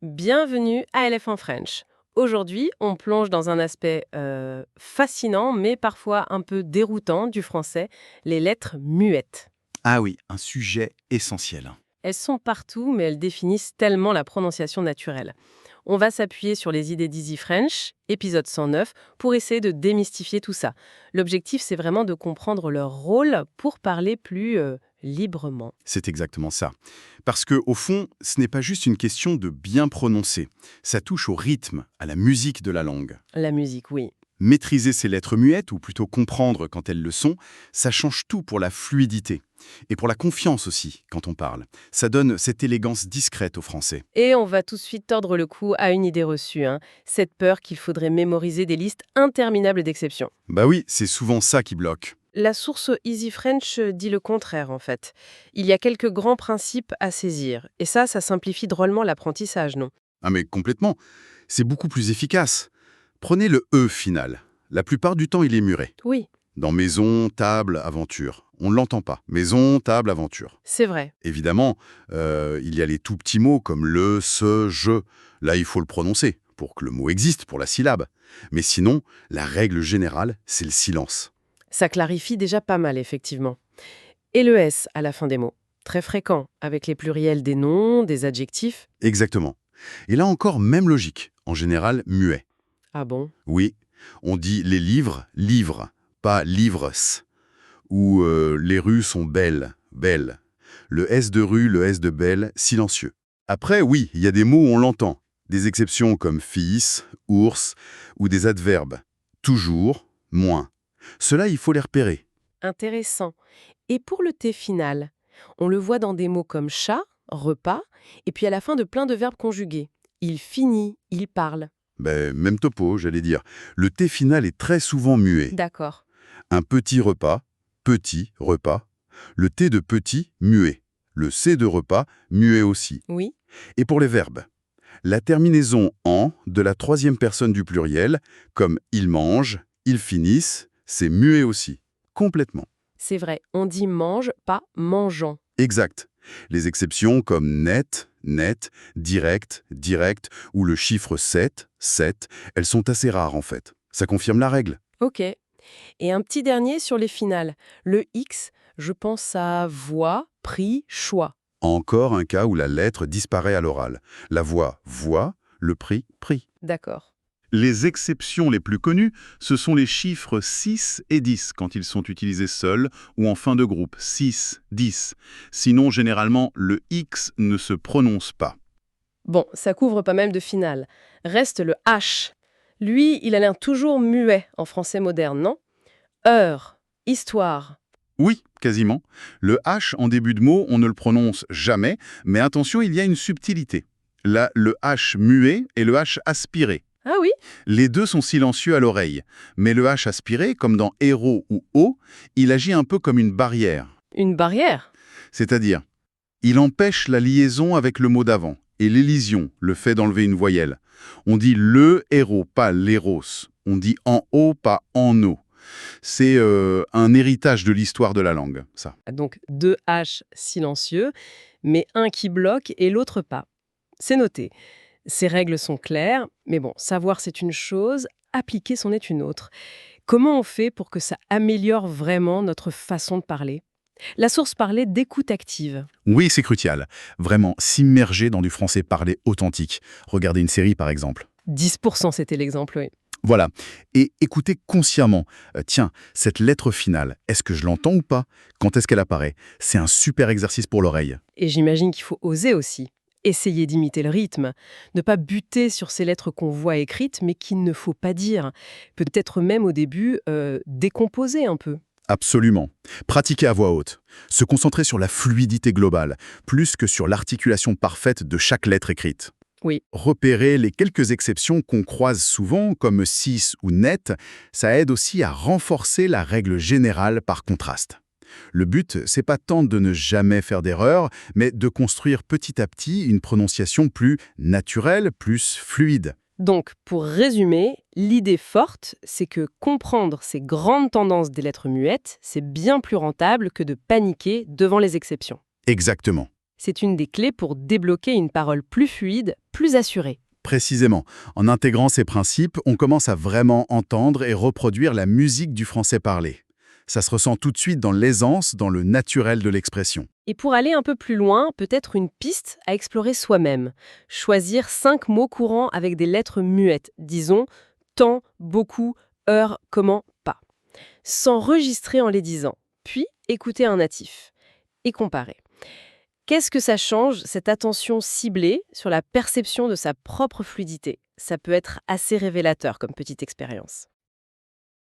Bienvenue à Elephant French. Aujourd'hui, on plonge dans un aspect fascinant, mais parfois un peu déroutant du français, les lettres muettes. Ah oui, un sujet essentiel. Elles sont partout, mais elles définissent tellement la prononciation naturelle. On va s'appuyer sur les idées d'Easy French, épisode 109, pour essayer de démystifier tout ça. L'objectif, c'est vraiment de comprendre leur rôle pour parler plus librement. C'est exactement ça. Parce que, au fond, ce n'est pas juste une question de bien prononcer. Ça touche au rythme, à la musique de la langue. La musique, oui. Maîtriser ces lettres muettes, ou plutôt comprendre quand elles le sont, ça change tout pour la fluidité. Et pour la confiance aussi, quand on parle. Ça donne cette élégance discrète au français. Et on va tout de suite tordre le cou à une idée reçue, cette peur qu'il faudrait mémoriser des listes interminables d'exceptions. Bah oui, c'est souvent ça qui bloque. La source Easy French dit le contraire, en fait. Il y a quelques grands principes à saisir. Et ça simplifie drôlement l'apprentissage, non? Ah mais complètement. C'est beaucoup plus efficace. Prenez le E final. La plupart du temps, il est muré. Oui, Dans maison, table, aventure. On ne l'entend pas. Maison, table, aventure. c'est vrai. Évidemment, il y a les tout petits mots comme le, ce, je. Là, il faut le prononcer pour que le mot existe, pour la syllabe. Mais sinon, la règle générale, c'est le silence. Ça clarifie déjà pas mal, effectivement. Et le S à la fin des mots. Très fréquent, avec les pluriels des noms, des adjectifs. Exactement. Et là encore, même logique. En général, muet. Ah bon? Oui, on dit les livres, livres, pas livres. Ou les rues sont belles, belles. Le S de rue, le S de belle, silencieux. Après, oui, il y a des mots où on l'entend. Des exceptions comme fils, ours, ou des adverbes. Toujours, moins. Cela, il faut les repérer. Intéressant. Et pour le T final, on le voit dans des mots comme chat, repas, et puis à la fin de plein de verbes conjugués. Il finit, il parle. Ben, même topo, j'allais dire. Le T final est très souvent muet. D'accord. Un petit repas, petit repas. Le T de petit, muet. Le C de repas, muet aussi. Oui. Et pour les verbes, la terminaison en de la troisième personne du pluriel, comme ils mangent, ils finissent, c'est muet aussi. Complètement. C'est vrai, on dit mange, pas mangeant. Exact. Les exceptions comme net, net, direct, direct ou le chiffre 7, 7, elles sont assez rares en fait. Ça confirme la règle. Ok. Et un petit dernier sur les finales. Le X, je pense à voix, prix, choix. Encore un cas où la lettre disparaît à l'oral. La voix, voix, le prix, prix. D'accord. Les exceptions les plus connues, ce sont les chiffres 6 et 10 quand ils sont utilisés seuls ou en fin de groupe, 6, 10. Sinon, généralement, le X ne se prononce pas. Bon, ça couvre pas mal de finales. Reste le H. Lui, il a l'air toujours muet en français moderne, non? Heure, histoire. Oui, quasiment. Le H en début de mot, on ne le prononce jamais, mais attention, il y a une subtilité. Là, le H muet et le H aspiré. Ah oui? Les deux sont silencieux à l'oreille, mais le H aspiré, comme dans héros ou haut, il agit un peu comme une barrière. Une barrière. C'est-à-dire, il empêche la liaison avec le mot d'avant, et l'élision, le fait d'enlever une voyelle. On dit le héros, pas l'éros. On dit en haut, pas en haut. C'est un héritage de l'histoire de la langue, ça. Donc deux H silencieux, mais un qui bloque et l'autre pas. C'est noté. Ces règles sont claires, mais bon, savoir c'est une chose, appliquer c'en est une autre. Comment on fait pour que ça améliore vraiment notre façon de parler? La source parlait d'écoute active. Oui, c'est crucial. Vraiment, s'immerger dans du français parlé authentique. Regardez une série, par exemple. 10% c'était l'exemple, oui. Voilà. Et écoutez consciemment. Tiens, cette lettre finale, est-ce que je l'entends ou pas? Quand est-ce qu'elle apparaît? C'est un super exercice pour l'oreille. Et j'imagine qu'il faut oser aussi. Essayer d'imiter le rythme. Ne pas buter sur ces lettres qu'on voit écrites, mais qu'il ne faut pas dire. Peut-être même au début, décomposer un peu. Absolument. Pratiquer à voix haute. Se concentrer sur la fluidité globale, plus que sur l'articulation parfaite de chaque lettre écrite. Oui. Repérer les quelques exceptions qu'on croise souvent, comme 6 ou net, ça aide aussi à renforcer la règle générale par contraste. Le but, c'est pas tant de ne jamais faire d'erreur, mais de construire petit à petit une prononciation plus naturelle, plus fluide. Donc, pour résumer, l'idée forte, c'est que comprendre ces grandes tendances des lettres muettes, c'est bien plus rentable que de paniquer devant les exceptions. Exactement. C'est une des clés pour débloquer une parole plus fluide, plus assurée. Précisément, en intégrant ces principes, on commence à vraiment entendre et reproduire la musique du français parlé. Ça se ressent tout de suite dans l'aisance, dans le naturel de l'expression. Et pour aller un peu plus loin, peut-être une piste à explorer soi-même. Choisir 5 mots courants avec des lettres muettes. Disons tant, beaucoup, heure, comment, pas. S'enregistrer en les disant. Puis écouter un natif. Et comparer. Qu'est-ce que ça change, cette attention ciblée sur la perception de sa propre fluidité? Ça peut être assez révélateur comme petite expérience.